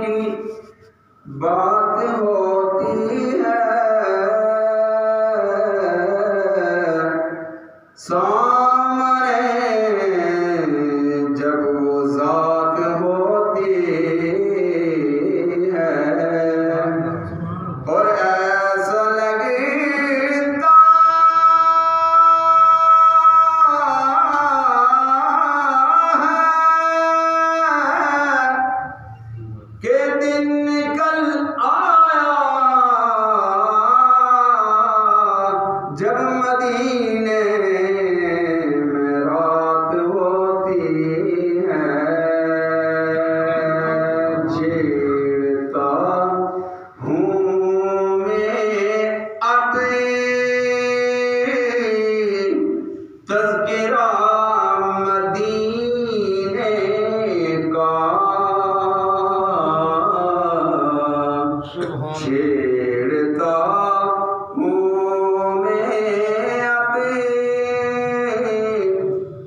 की बात होती है, सामने जब वो ज़ात होती है और ऐसा लगता है कि दिन निकल आया जब मदीने में रात होती है। छेड़ता हूँ मैं अपने तज़किरा मदीने का, छेड़ता हूँ मैं अपने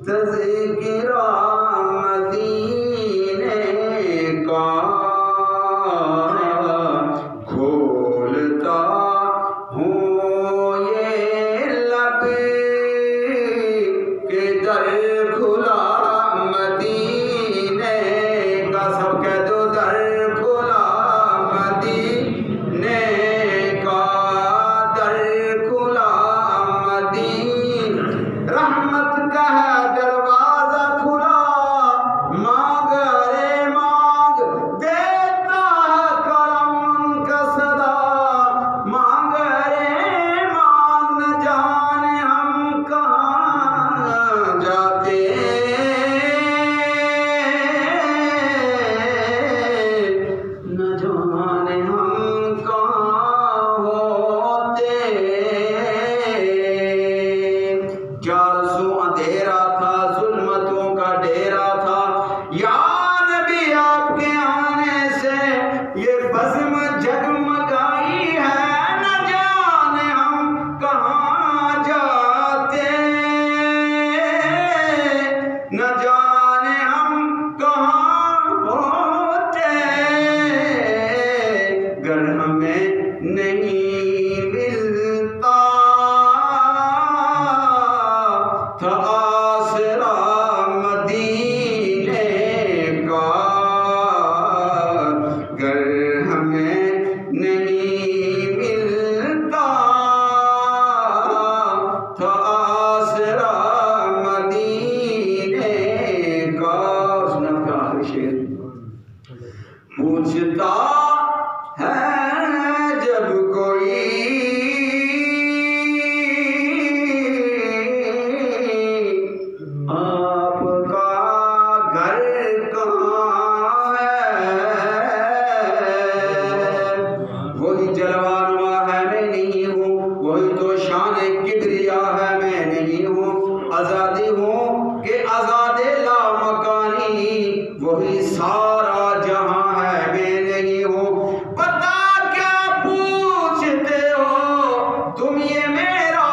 तज़किरा मदीने का, खोलता हूँ ये लब के दर खुला मदीने का। सब कह दो दर खुला मदीने का, दर खुला मदीने। रहमत का है दरवाजा खुला, मांग रे मांग, देता है करम का सदा। मांग रे मांग, न जाने हम कहाँ जाते, न जाने हम कहाँ होते। चारसों अंधेरा था, जुल्मतों का डेरा था, या नबी आपके आने से ये बज़्म जगमगाई है। न जाने हम कहाँ जाते, न जाने हम कहाँ होते, गर हमें नहीं मिलता था आसरा मदीने का, गर हमें नहीं मिलता था आसरा मदीने का। सुना का आखिरी शेर, पूछता है जब कोई आपका घर कहाँ है, वही जलवानुमा है मैं नहीं हूँ, वही तो शान किबरिया है मैं नहीं हूँ। आज़ादी हूँ कि आज़ादे लामकानी, वही सारा जहां है मैं नहीं हूँ। पता क्या पूछते हो तुम ये मेरा,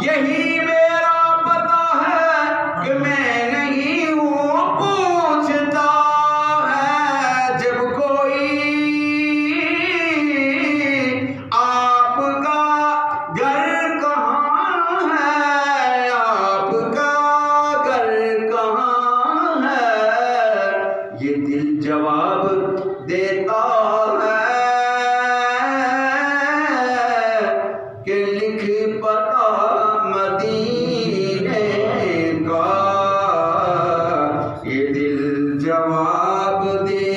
यही मेरा पता है कि मैं नहीं हूँ। पूछता है जब कोई आपका घर कहाँ है, आपका घर कहाँ है, ये दिल जवाब देता है कि लिख पता मदीने का। ये दिल जवाब दे